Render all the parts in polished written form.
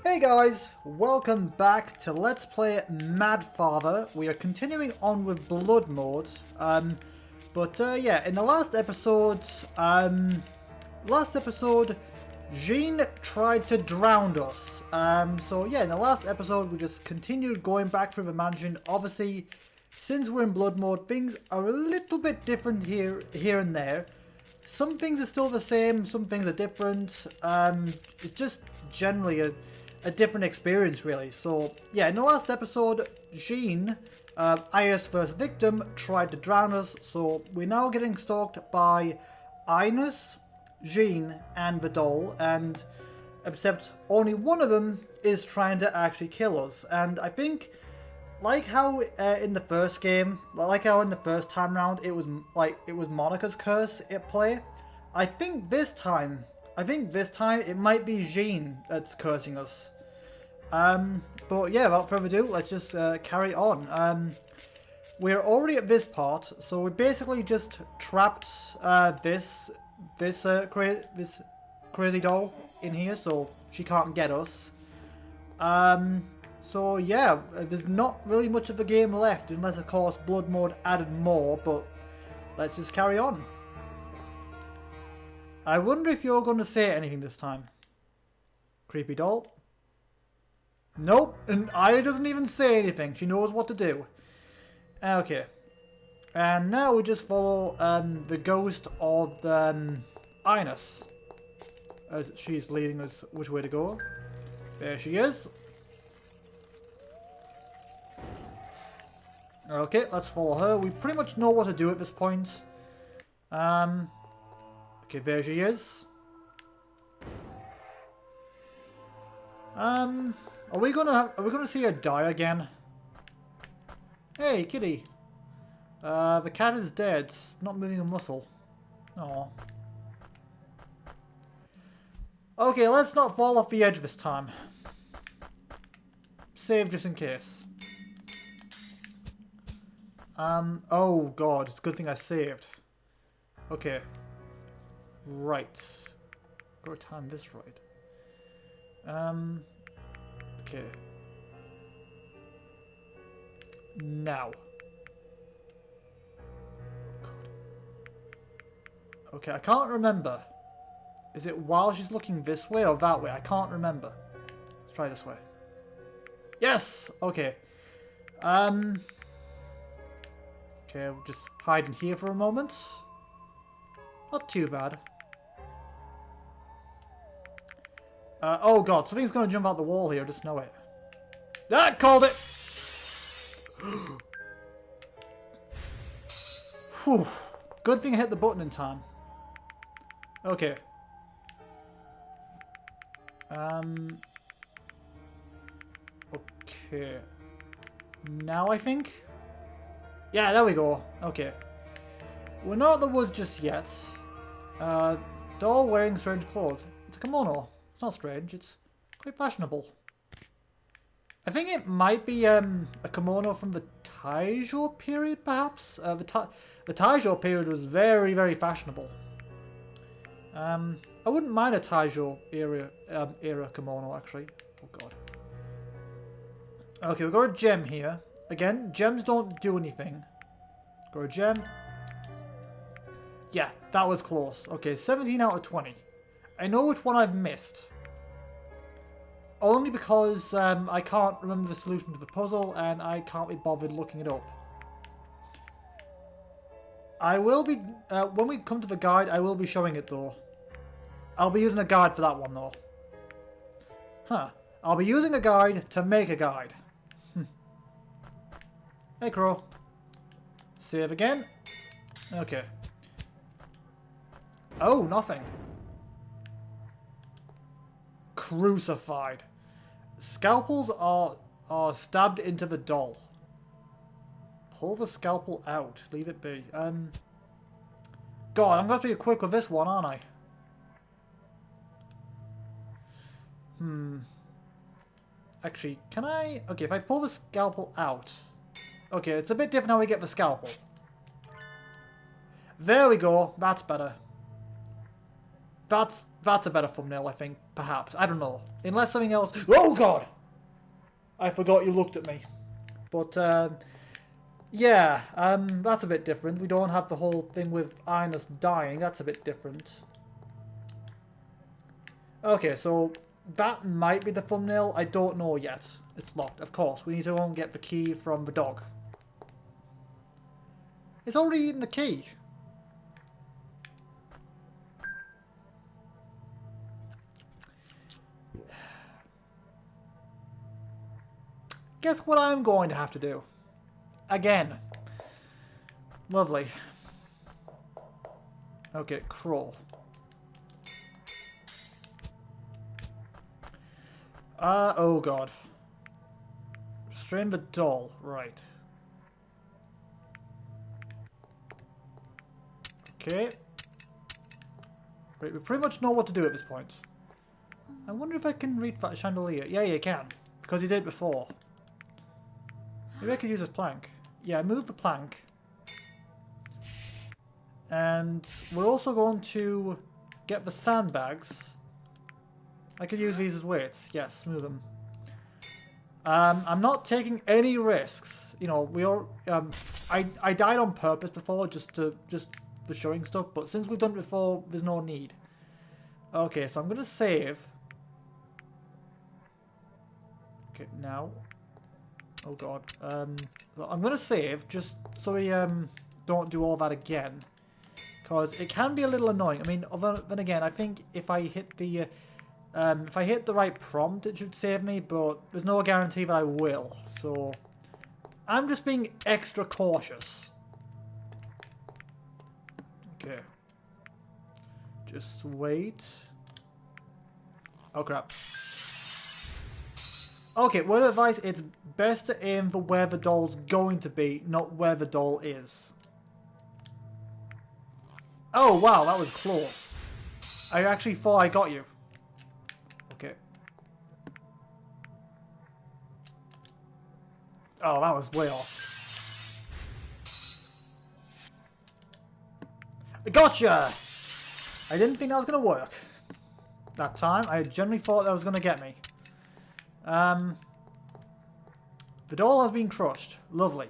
Hey guys, welcome back to Let's Play Mad Father. We are continuing on with Blood Mode. Yeah, in the last episode, Jean tried to drown us. So yeah, in the last episode, we just continued going back through the mansion. Obviously, since we're in Blood Mode, things are a little bit different here and there. Some things are still the same, some things are different. It's just generally a different experience, really. So yeah, in the last episode, Jean, Aya's first victim, tried to drown us. So we're now getting stalked by Ines, Jean, and the doll, and except only one of them is trying to actually kill us. And I think, like how in the first game, like how in the first time round, it was Monica's curse at play. I think this time it might be Jean that's cursing us. But yeah, without further ado, let's just carry on. We're already at this part, so we basically just trapped this crazy doll in here, so she can't get us. So yeah, there's not really much of the game left, unless of course Blood Mode added more, but let's just carry on. I wonder if you're going to say anything this time. Creepy doll. Nope, and Aya doesn't even say anything. She knows what to do. Okay. And now we just follow the ghost of Ines, as she's leading us which way to go. There she is. Okay, let's follow her. We pretty much know what to do at this point. Okay, there she is. Are we gonna see her die again? Hey, kitty. The cat is dead. It's not moving a muscle. Oh. Okay, let's not fall off the edge this time. Save just in case. Oh god, it's a good thing I saved. Okay. Right. Gotta time this right. Okay. Now. God. Okay, I can't remember. Is it while she's looking this way or that way? I can't remember. Let's try this way. Yes! Okay. Okay, we'll just hide in here for a moment. Not too bad. Oh god, something's gonna jump out the wall here, just know it. That called it! Whew. Good thing I hit the button in time. Okay. Okay. Now I think? Yeah, there we go. Okay. We're not at the woods just yet. Doll wearing strange clothes. It's a kimono. It's not strange, it's quite fashionable. I think it might be a kimono from the Taisho period, perhaps? The Taisho period was very, very fashionable. I wouldn't mind a Taisho era kimono, actually. Oh god. Okay, we've got a gem here. Again, gems don't do anything. Got a gem. Yeah, that was close. Okay, 17 out of 20. I know which one I've missed. Only because I can't remember the solution to the puzzle and I can't be bothered looking it up. I will be, when we come to the guide, I will be showing it though. I'll be using a guide for that one though. Huh. I'll be using a guide to make a guide. Hey Crow. Save again. Okay. Oh, nothing. Crucified. Scalpels are stabbed into the doll. Pull the scalpel out. Leave it be. God, I'm going to have to be quick with this one, aren't I? Actually, can I... Okay, if I pull the scalpel out... Okay, it's a bit different how we get the scalpel. There we go. That's better. That's a better thumbnail, I think. Perhaps. I don't know. Unless something else... Oh, God! I forgot you looked at me. But, yeah. That's a bit different. We don't have the whole thing with Ines dying. That's a bit different. Okay, so that might be the thumbnail. I don't know yet. It's locked, of course. We need to go and get the key from the dog. It's already eaten the key. Guess what I'm going to have to do? Again. Lovely. Okay, crawl. Oh god. Strain the doll, right. Okay. Right, we pretty much know what to do at this point. I wonder if I can read that chandelier. Yeah, you can. Because you did it before. Maybe I could use this plank. Yeah, move the plank. And we're also going to get the sandbags. I could use these as weights. Yes, move them. I'm not taking any risks. You know, we are. I died on purpose before, just for showing stuff. But since we've done it before, there's no need. Okay, so I'm gonna save. Okay, now. Oh god. I'm gonna save just so we don't do all that again, because it can be a little annoying. I mean, then again, I think if I hit the right prompt, it should save me, but there's no guarantee that I will. So I'm just being extra cautious. Okay. Just wait. Oh crap. Okay, word of advice, it's best to aim for where the doll's going to be, not where the doll is. Oh, wow, that was close. I actually thought I got you. Okay. Oh, that was way off. Gotcha! I didn't think that was going to work. That time, I generally thought that was going to get me. The doll has been crushed. Lovely.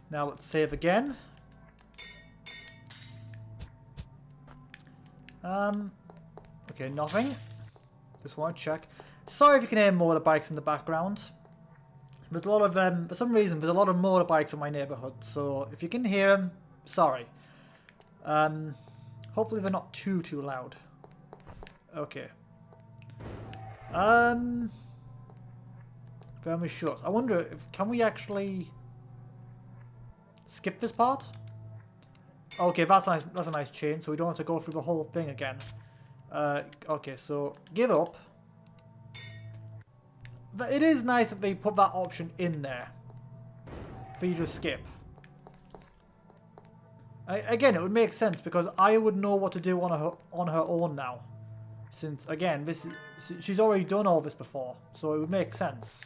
Now let's save again. Okay, nothing. Just want to check. Sorry if you can hear motorbikes in the background. There's a lot of, for some reason, there's a lot of motorbikes in my neighborhood. So if you can hear them, sorry. Hopefully they're not too loud. Okay. Very short. I wonder if can we actually skip this part? Okay, that's nice. That's a nice change. So we don't have to go through the whole thing again. Okay, so give up. But it is nice that they put that option in there for you to skip. Again, it would make sense because I would know what to do on her own now. Since again, she's already done all this before, so it would make sense.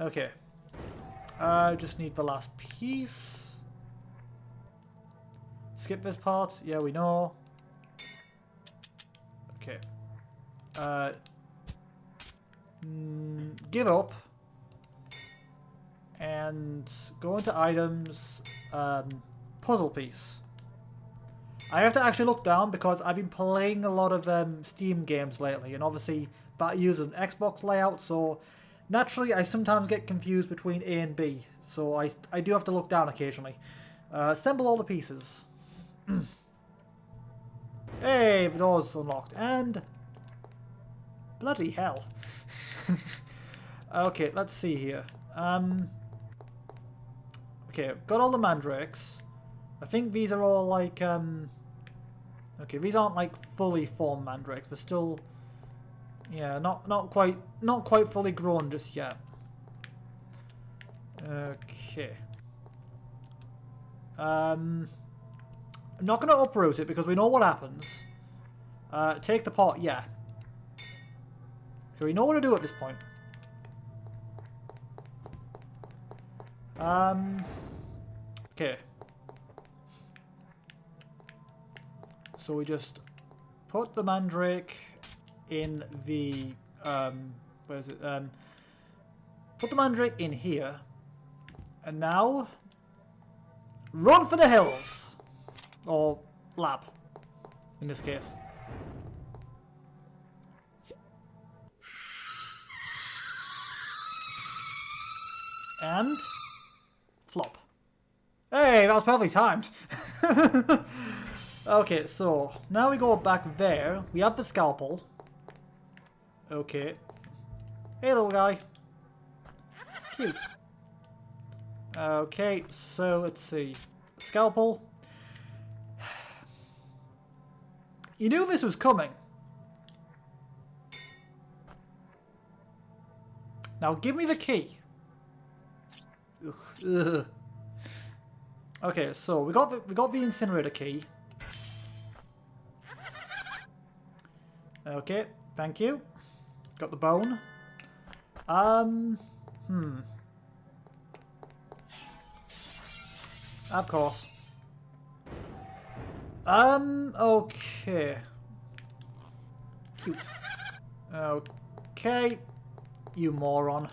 Okay. Just need the last piece. Skip this part. Yeah, we know. Okay. Give up. And go into items. Puzzle piece. I have to actually look down because I've been playing a lot of Steam games lately, and obviously that uses an Xbox layout, so naturally I sometimes get confused between A and B, so I do have to look down occasionally. Assemble all the pieces. Hey, the door's unlocked, and bloody hell. Okay, let's see here. Okay, I've got all the mandrakes. I think these are all like, okay, these aren't like fully formed mandrakes. They're still, yeah, not quite fully grown just yet. Okay. I'm not going to uproot it because we know what happens. Take the pot, yeah. Okay, we know what to do at this point. Okay. So we just put the mandrake in the where is it? Put the mandrake in here, and now run for the hills, or lab, in this case. And flop. Hey, that was perfectly timed. Okay, so now we go back there. We have the scalpel. Okay. Hey, little guy. Cute. Okay, so let's see. Scalpel. You knew this was coming. Now give me the key. Ugh. Okay, so we got the incinerator key. Okay, thank you. Got the bone. Of course. Okay. Cute. Okay. You moron.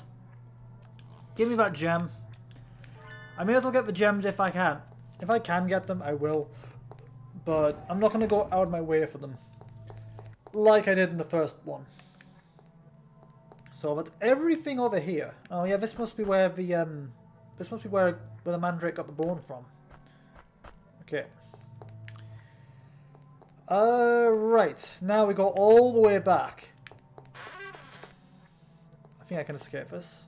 Give me that gem. I may as well get the gems if I can. If I can get them, I will. But I'm not going to go out of my way for them. Like I did in the first one. So that's everything over here. Oh yeah, this must be where the where the mandrake got the bone from. Okay. Right. Now we go all the way back. I think I can escape this.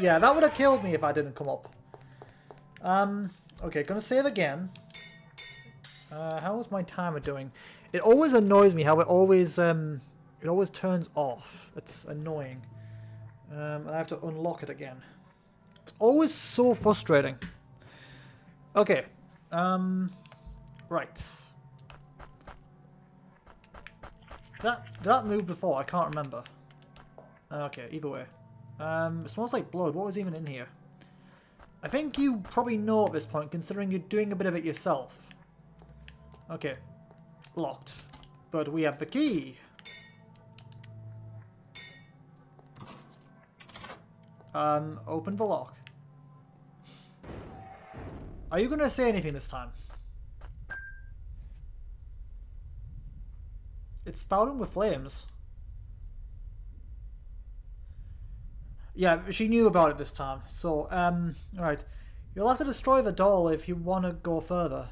Yeah, that would have killed me if I didn't come up. Okay, gonna save again. How is my timer doing? It always annoys me how it always turns off. It's annoying. And I have to unlock it again. It's always so frustrating. Okay. Right. Did that move before? I can't remember. Okay, either way. It smells like blood. What was even in here? I think you probably know at this point, considering you're doing a bit of it yourself. Okay. Locked. But we have the key. Open the lock. Are you going to say anything this time? It's spouting with flames. Yeah, she knew about it this time. So, alright. You'll have to destroy the doll if you want to go further.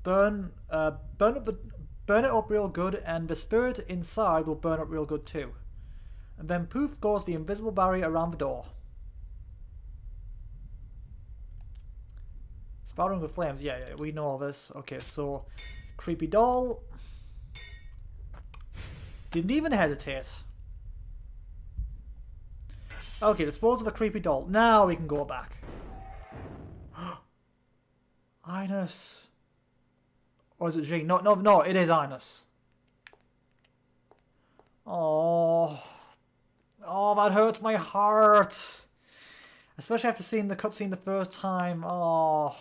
Burn it up real good, and the spirit inside will burn up real good too. And then poof goes the invisible barrier around the door. Spouting with flames. Yeah, we know all this. Okay, so creepy doll. Didn't even hesitate. Okay, dispose of the creepy doll. Now we can go back. Ines. Or is it Jean? No, it is Ines. Oh. Oh, that hurts my heart. Especially after seeing the cutscene the first time. Oh.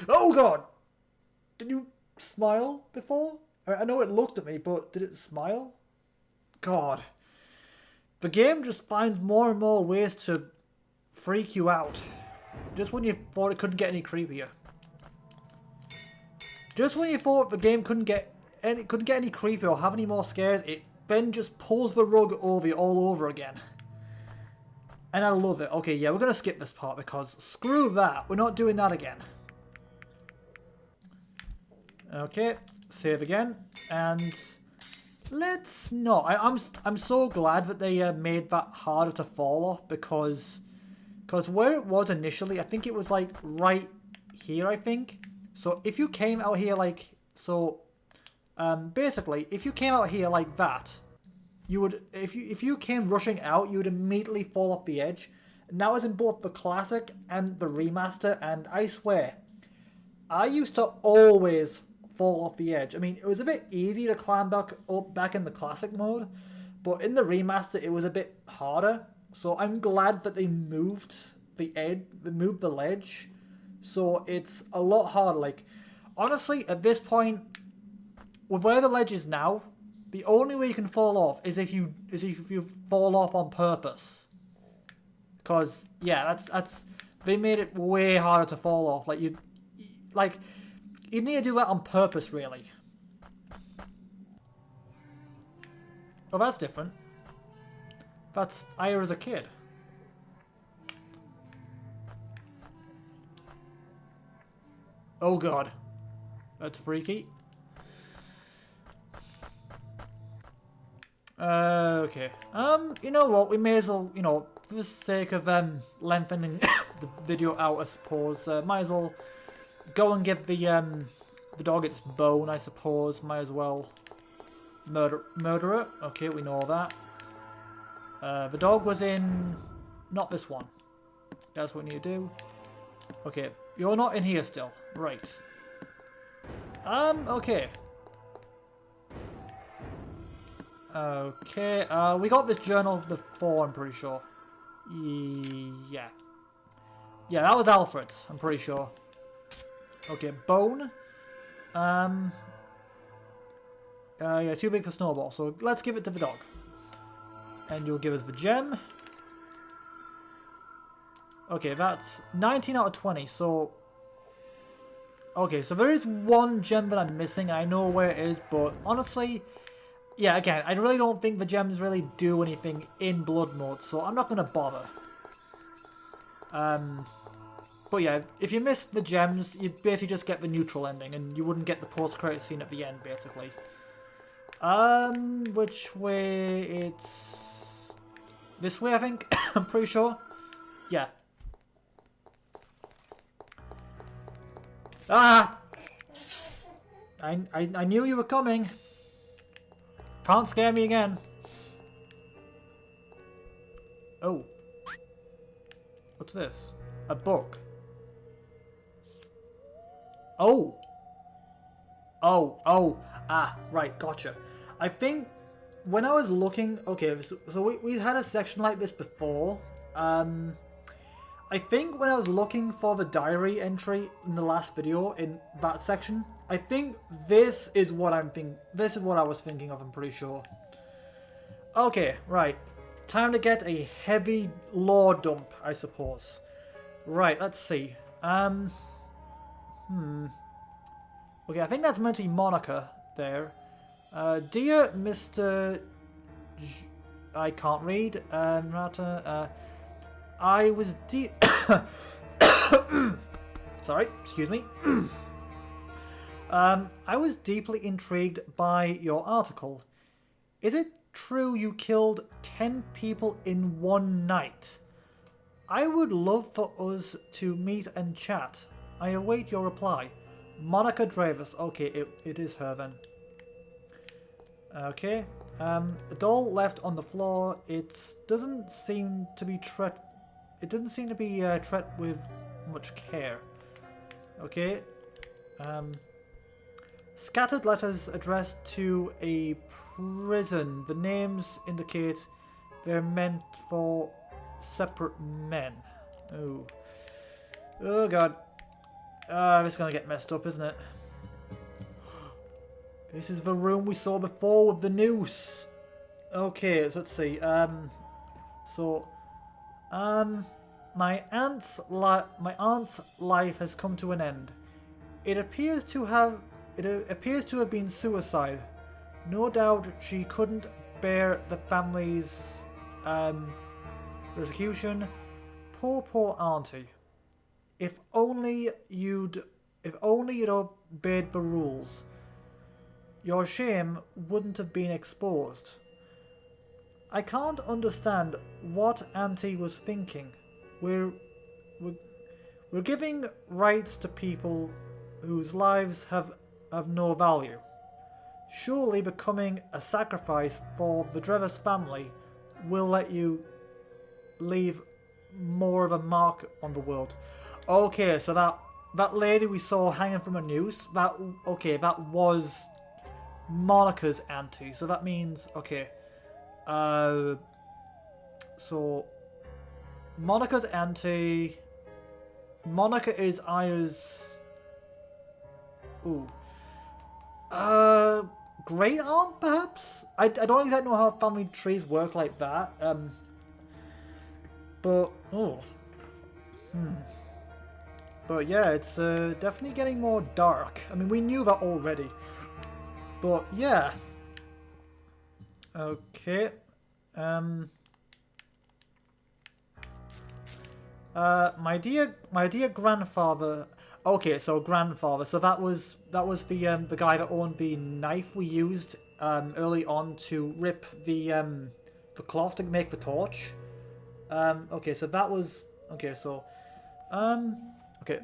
Oh god! Did you smile before? I know it looked at me, but did it smile? God. The game just finds more and more ways to freak you out. Just when you thought it couldn't get any creepier. Just when you thought the game couldn't get any creepier or have any more scares, it then just pulls the rug over you all over again. And I love it. Okay, yeah, we're going to skip this part because screw that. We're not doing that again. Okay, save again. And let's not. I'm so glad that they made that harder to fall off because where it was initially, I think it was like right here, I think. So if you came out here like so, basically, if you came out here like that, you would if you came rushing out, you would immediately fall off the edge. And that was in both the classic and the remaster. And I swear, I used to always fall off the edge. I mean, it was a bit easy to climb back up in the classic mode, But in the remaster, it was a bit harder. So I'm glad that they moved the edge, they moved the ledge. So it's a lot harder. Like, honestly, at this point, with where the ledge is now, the only way you can fall off is if you fall off on purpose. Because yeah, that's they made it way harder to fall off. Like you need to do that on purpose, really. Oh, that's different. That's Aya as a kid. Oh god, that's freaky. Okay. You know what? We may as well, you know, for the sake of lengthening the video out, I suppose, might as well go and give the dog its bone. I suppose might as well murder it. Okay, we know that. The dog was in not this one. That's what we need to do. Okay, you're not in here still, right? Okay. Okay, we got this journal before, I'm pretty sure. Yeah. Yeah, that was Alfred's, I'm pretty sure. Okay, bone. Yeah, too big for Snowball, so let's give it to the dog. And you'll give us the gem. Okay, that's 19 out of 20, so... Okay, so there is one gem that I'm missing, I know where it is, but honestly... Yeah, again, I really don't think the gems really do anything in Blood Mode, so I'm not going to bother. But yeah, if you miss the gems, you'd basically just get the neutral ending, and you wouldn't get the post-credit scene at the end, basically. Which way? It's... this way, I think? I'm pretty sure. Yeah. Ah! I knew you were coming. Can't scare me again. Oh. What's this? A book. Oh. Oh. Ah, right, gotcha. I think when I was looking... Okay, so we had a section like this before. I think when I was looking for the diary entry in the last video, in that section, I think this is what I'm thinking. This is what I was thinking of, I'm pretty sure. Okay, right. Time to get a heavy lore dump, I suppose. Right, let's see. Okay, I think that's meant to be Monica there. Dear Mr... I can't read. I was sorry, excuse me. I was deeply intrigued by your article. Is it true you killed 10 people in one night? I would love for us to meet and chat. I await your reply. Monica Dravis. Okay, it is her then. Okay. A doll left on the floor. It doesn't seem to be treated with much care. Okay. Scattered letters addressed to a prison. The names indicate they're meant for separate men. Oh. Oh god. This is gonna get messed up, isn't it? This is the room we saw before with the noose. Okay, so let's see. My aunt's life has come to an end. It appears to have been suicide. No doubt she couldn't bear the family's persecution. Poor auntie. If only you'd obeyed the rules, your shame wouldn't have been exposed. I can't understand what Auntie was thinking. We're giving rights to people whose lives have no value. Surely becoming a sacrifice for the Drevis family will let you leave more of a mark on the world. Okay, so that lady we saw hanging from a noose, that was Monica's auntie. So that means, okay. So Monica's auntie. Monica is Aya's. Ooh. Great aunt, perhaps? I don't exactly know how family trees work like that. But oh. But yeah, it's definitely getting more dark. I mean, we knew that already. But yeah. Okay. My dear grandfather. Okay, so grandfather. So that was the guy that owned the knife we used early on to rip the cloth to make the torch. Okay, so that was okay. So okay,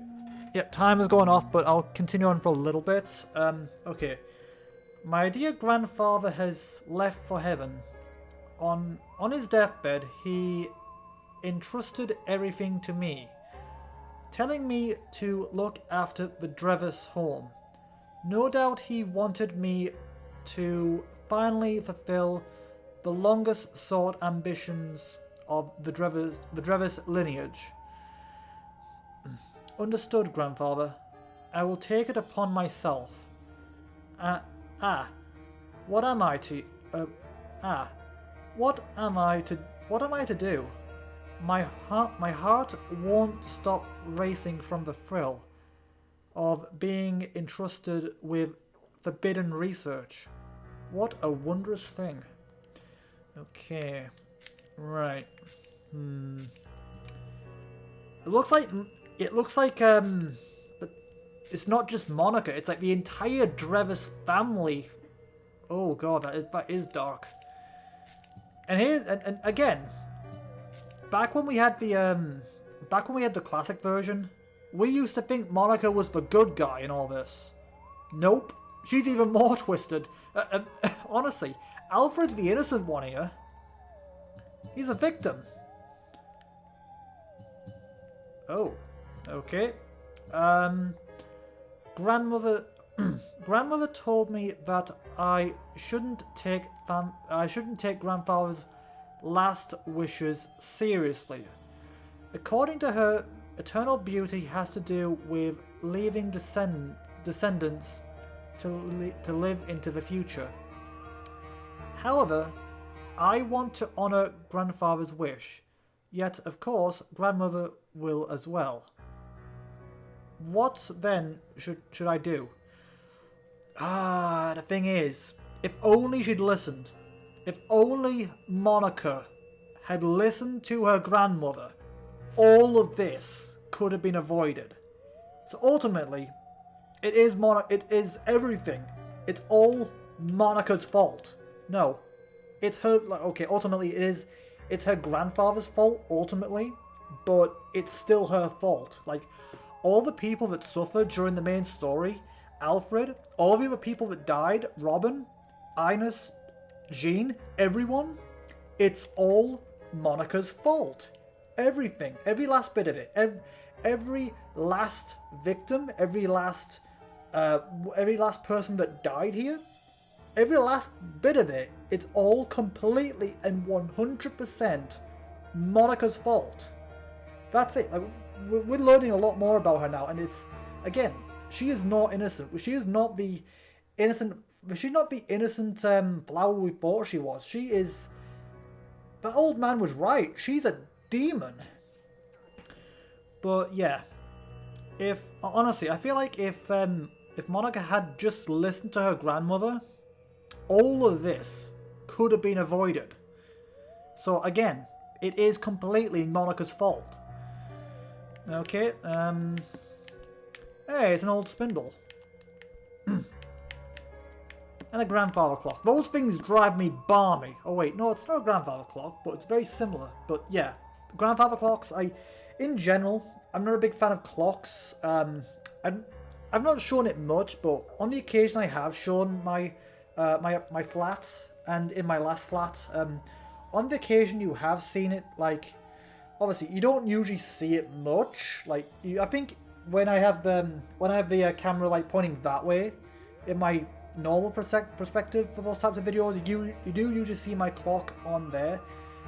yeah, time is going off, but I'll continue on for a little bit. Okay, my dear grandfather has left for heaven. On his deathbed, he entrusted everything to me, telling me to look after the Drevis home. No doubt he wanted me to finally fulfill the longest sought ambitions of the Drevis lineage. Understood, grandfather. I will take it upon myself. What am I to do? My heart won't stop racing from the thrill of being entrusted with forbidden research. What a wondrous thing. Okay, right. It looks like it's not just Monica. It's like the entire Drevis family. Oh god, that is dark. And here's and again. Back when we had the classic version, we used to think Monica was the good guy in all this. Nope, she's even more twisted. Honestly, Alfred's the innocent one here. He's a victim. Oh, okay. Grandmother told me that I shouldn't take grandfather's last wishes seriously. According to her, eternal beauty has to do with leaving descendants to live into the future. However, I want to honor grandfather's wish, yet of course grandmother will as well. What then should I do? The thing is, if only she'd listened. If only Monica had listened to her grandmother, all of this could have been avoided. So ultimately, it is everything. It's all Monica's fault. No, it's her. Okay, ultimately it's her grandfather's fault. Ultimately, but it's still her fault. Like all the people that suffered during the main story, Alfred, all the other people that died, Robin, Ines, Jean, everyone, it's all Monica's fault. Everything, every last bit of it, every last victim, every last person that died here, every last bit of it, it's all completely and 100% Monica's fault. That's it. Like, we're learning a lot more about her now, and it's, again, she is not innocent. She is not the innocent. She's not the innocent flower we thought she was. She is. That old man was right. She's a demon. But yeah, honestly, I feel like if Monica had just listened to her grandmother, all of this could have been avoided. So again, it is completely Monica's fault. Okay. Hey, it's an old spindle. And a grandfather clock. Those things drive me balmy. Oh wait, no, it's not a grandfather clock, but it's very similar. But yeah, grandfather clocks, in general, I'm not a big fan of clocks. I've not shown it much, but on the occasion I have shown my flat, and in my last flat, on the occasion you have seen it, like, obviously you don't usually see it much. Like, I think when I have the camera like pointing that way, in my normal perspective for those types of videos, you do usually see my clock on there.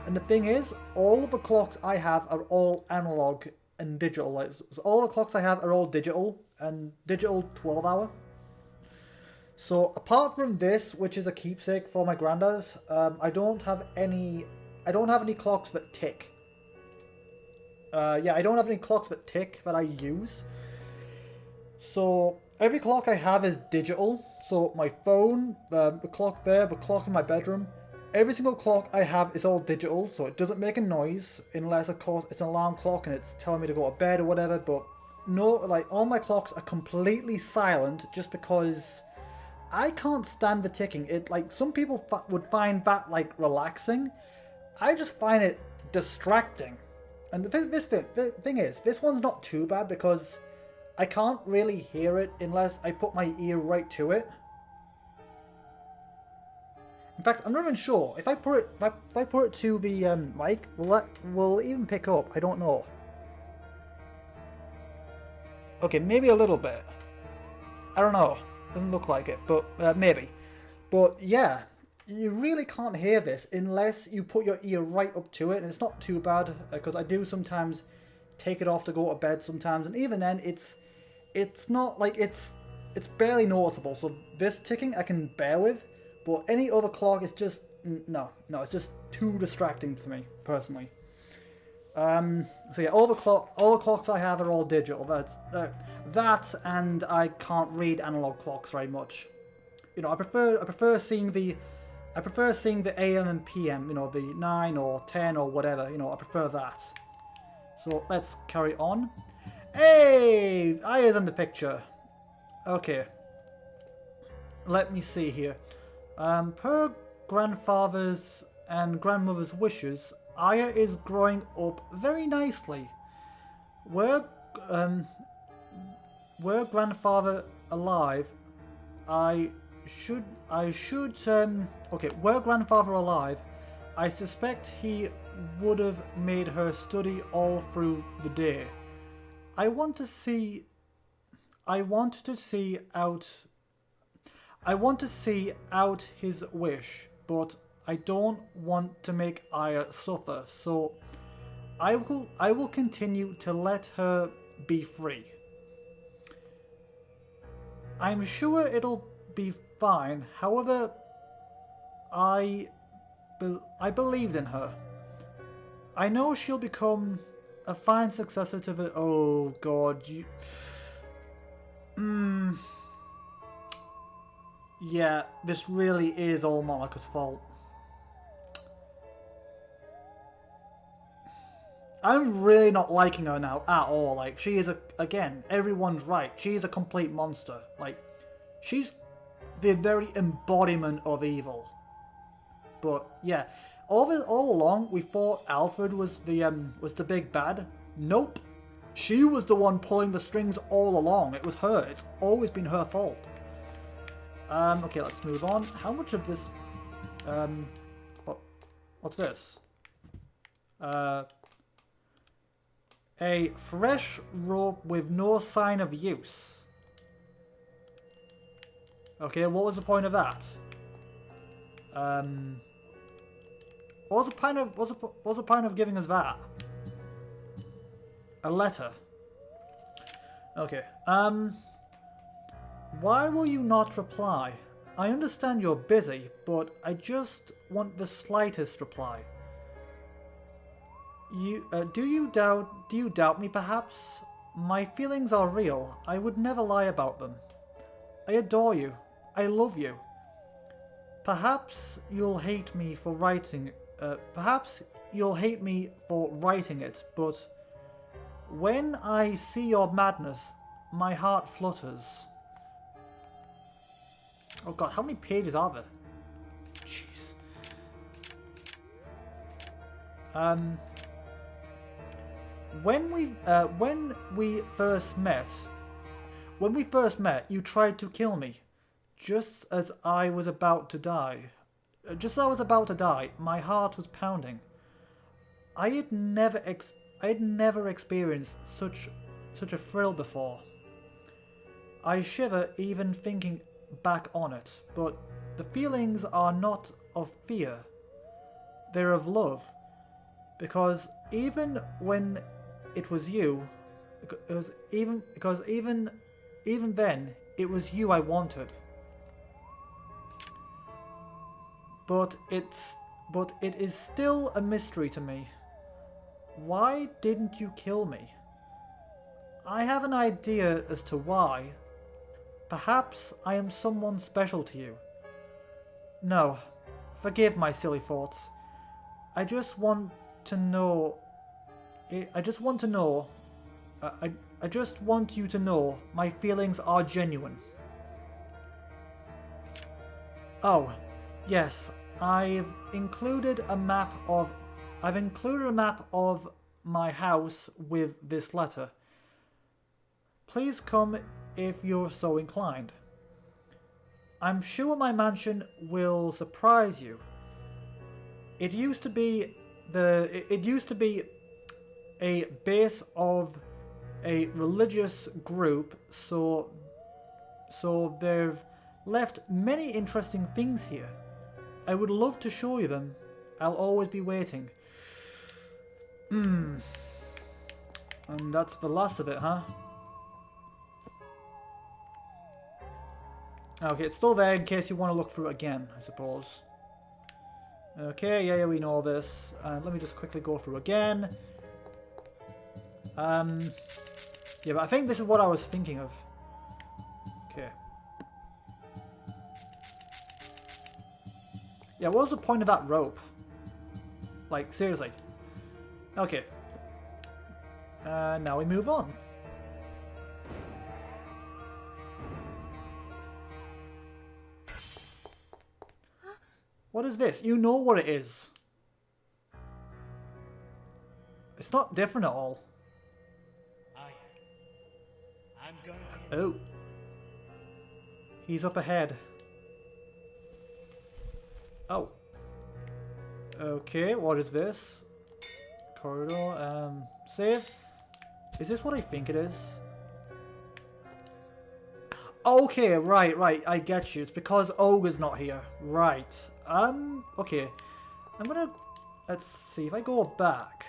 And the thing is, all of the clocks I have are all analog and digital. Like, so all the clocks I have are all digital, and digital 12-hour. So apart from this, which is a keepsake for my granddad's, I don't have any clocks that tick. Yeah, I don't have any clocks that tick that I use. So every clock I have is digital. So my phone, the clock there, the clock in my bedroom, every single clock I have is all digital. So it doesn't make a noise unless, of course, it's an alarm clock and it's telling me to go to bed or whatever. But no, like, all my clocks are completely silent just because I can't stand the ticking. It, like, some people would find that, like, relaxing. I just find it distracting. And the thing is, this one's not too bad because I can't really hear it unless I put my ear right to it. In fact, I'm not even sure. If I put it to the mic, will it even pick up? I don't know. Okay, maybe a little bit. I don't know. Doesn't look like it, but maybe. But yeah, you really can't hear this unless you put your ear right up to it, and it's not too bad because I do sometimes take it off to go to bed sometimes, and even then it's not like it's barely noticeable. So this ticking I can bear with, but any other clock is just no, it's just too distracting for me personally. So yeah, all the clocks I have are all digital. That and I can't read analog clocks very much. You know, I prefer seeing the AM and PM. You know, the 9 or 10 or whatever. You know, I prefer that. So let's carry on. Hey, Aya's in the picture. Okay. Let me see here. Per grandfather's and grandmother's wishes, Aya is growing up very nicely. Were grandfather alive, were grandfather alive, I suspect he would have made her study all through the day. I want to see out his wish, but I don't want to make Aya suffer, so I will continue to let her be free. I'm sure it'll be fine. However, I believed in her. I know she'll become a fine successor to the... Oh God, yeah, this really is all Monica's fault. I'm really not liking her now at all. Like, she is again, everyone's right. She's a complete monster. Like, she's the very embodiment of evil. But yeah, all along we thought Alfred was the big bad. Nope. She was the one pulling the strings all along. It was her. It's always been her fault. Okay, let's move on. How much of this what's this? A fresh rope with no sign of use. Okay, what was the point of that? What was the point of giving us that? A letter. Okay. Why will you not reply? I understand you're busy, but I just want the slightest reply. Do you doubt me perhaps? My feelings are real. I would never lie about them. I adore you. I love you. Perhaps you'll hate me for writing it, but when I see your madness, my heart flutters. Oh God, how many pages are there? Jeez. When we first met, you tried to kill me, just as I was about to die. My heart was pounding. I had never experienced such a thrill before. I shiver even thinking back on it, but the feelings are not of fear. They're of love. Because even when it was you, even then, it was you I wanted. But it is still a mystery to me. Why didn't you kill me? I have an idea as to why. Perhaps I am someone special to you. No, forgive my silly thoughts. I just want to know. I just want you to know my feelings are genuine. Oh, yes, I've included a map of my house with this letter. Please come if you're so inclined. I'm sure my mansion will surprise you. It used to be a base of a religious group, so they've left many interesting things here. I would love to show you them. I'll always be waiting. And that's the last of it, huh? Okay, it's still there in case you want to look through it again, I suppose. Okay, yeah, we know this. Let me just quickly go through again. Yeah, but I think this is what I was thinking of. Okay. Yeah, what was the point of that rope? Like, seriously. Okay. Now we move on. What is this? You know what it is. It's not different at all. I'm going to... Oh. He's up ahead. Oh. Okay, what is this? Corridor, save. Is this what I think it is? Okay, right, I get you. It's because Ogre's not here. Right. Okay. I'm gonna... Let's see, if I go back...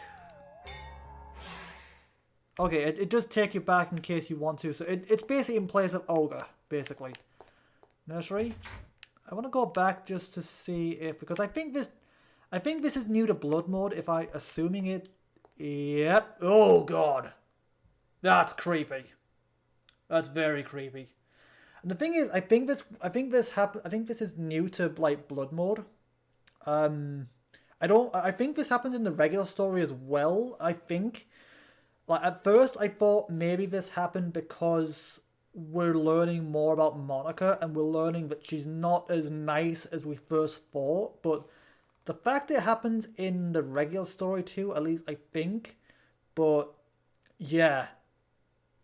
Okay, it does take you back in case you want to. So it's basically in place of Ogre, basically. Nursery. I want to go back just to see if... Because I think this is new to Blood Mode, assuming it... Yep. Oh, God. That's creepy. That's very creepy. And the thing is, I think this is new to like Blood Mode. I think this happens in the regular story as well. I think, like, at first I thought maybe this happened because we're learning more about Monica and we're learning that she's not as nice as we first thought. But the fact it happens in the regular story too, at least I think. But yeah,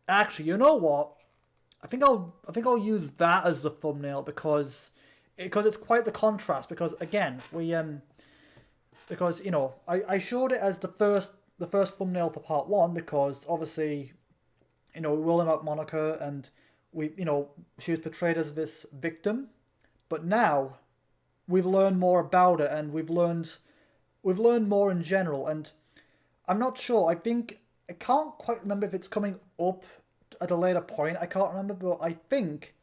actually, you know what? I think I'll use that as the thumbnail because it's quite the contrast. Because again, because you know I showed it as the first thumbnail for part 1 because obviously, you know, we're all about Monica and she was portrayed as this victim, but now we've learned more about her and we've learned more in general. And I'm not sure. I can't quite remember if it's coming up at a later point. I can't remember, but I think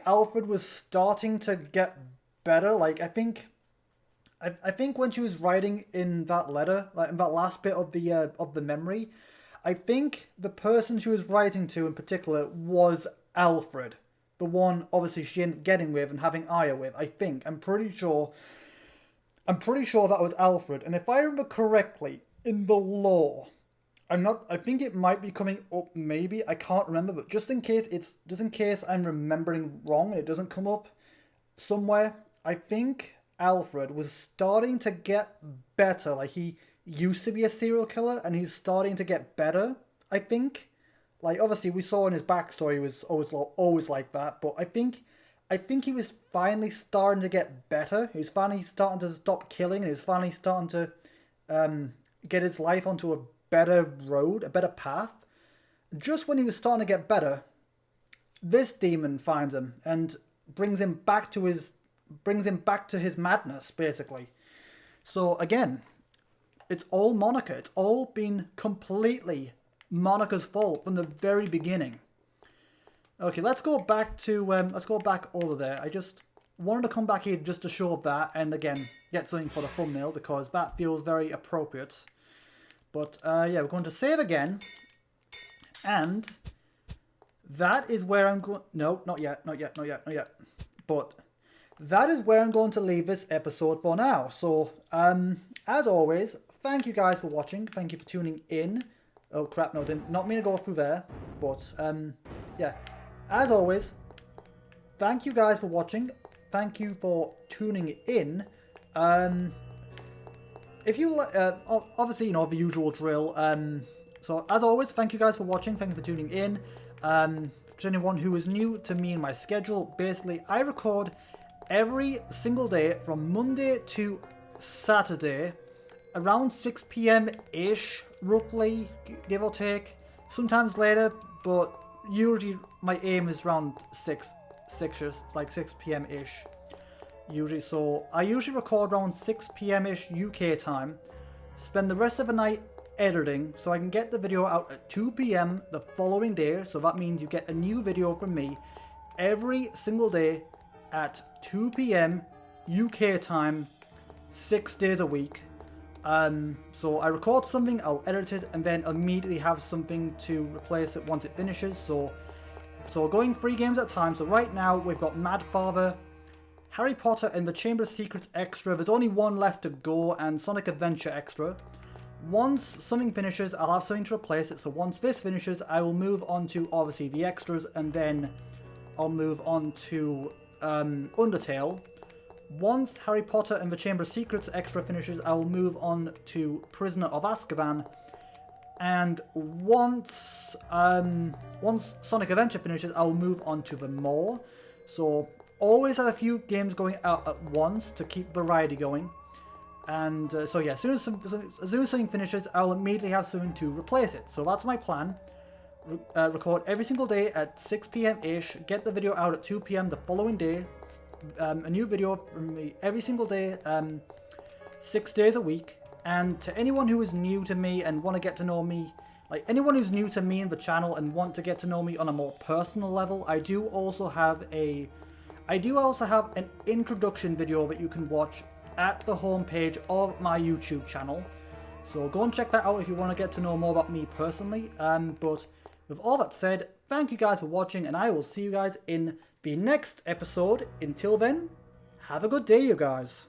Alfred was starting to get better. Like I think when she was writing in that letter, like in that last bit of the memory, I think the person she was writing to in particular was Alfred, the one obviously she ended up getting with and having Aya with. I'm pretty sure that was Alfred. And if I remember correctly, in the lore, I think it might be coming up, maybe. I can't remember, but just in case I'm remembering wrong and it doesn't come up somewhere, I think Alfred was starting to get better. Like, he used to be a serial killer and he's starting to get better, I think. Like, obviously we saw in his backstory he was always like that, but I think he was finally starting to get better. He was finally starting to stop killing and he was finally starting to get his life onto a better road, a better path. Just when he was starting to get better, this demon finds him and brings him back to his madness, basically. So again, it's all Monica. It's all been completely Monica's fault from the very beginning. Okay, let's go back over there. I just wanted to come back here just to show that, and again, get something for the thumbnail because that feels very appropriate. But yeah, we're going to save again, and that is where I'm going. No, not yet. But that is where I'm going to leave this episode for now. So, as always, thank you guys for watching. Thank you for tuning in. Oh crap! No, didn't not mean to go through there. But yeah, as always, thank you guys for watching. Thank you for tuning in. If you obviously, you know, the usual drill. So as always, thank you guys for watching. Thank you for tuning in. To anyone who is new to me and my schedule, basically I record every single day from Monday to Saturday around 6 p.m. ish, roughly, give or take. Sometimes later, but usually my aim is around 6 p.m. ish. Usually, so I usually record around 6 p.m. ish UK time. Spend the rest of the night editing so I can get the video out at 2 p.m. the following day. So that means you get a new video from me every single day at 2 p.m. UK time, 6 days a week. So I record something, I'll edit it, and then immediately have something to replace it once it finishes. So going 3 games at a time. So right now we've got Mad Father, Harry Potter and the Chamber of Secrets extra. There's only one left to go, and Sonic Adventure extra. Once something finishes, I'll have something to replace it. So once this finishes, I will move on to obviously the extras, and then I'll move on to Undertale. Once Harry Potter and the Chamber of Secrets extra finishes, I will move on to Prisoner of Azkaban. And once Sonic Adventure finishes, I will move on to the more. So always have a few games going out at once to keep variety going. And so yeah, as soon as something finishes, I'll immediately have something to replace it. So that's my plan. Record every single day at 6 p.m. ish. Get the video out at 2 p.m. the following day. A new video from me every single day, 6 days a week. And to anyone who is new to me and want to get to know me, like anyone who's new to me and the channel and want to get to know me on a more personal level, I do also have an introduction video that you can watch at the homepage of my YouTube channel. So go and check that out if you want to get to know more about me personally. But with all that said, thank you guys for watching, and I will see you guys in the next episode. Until then, have a good day, you guys.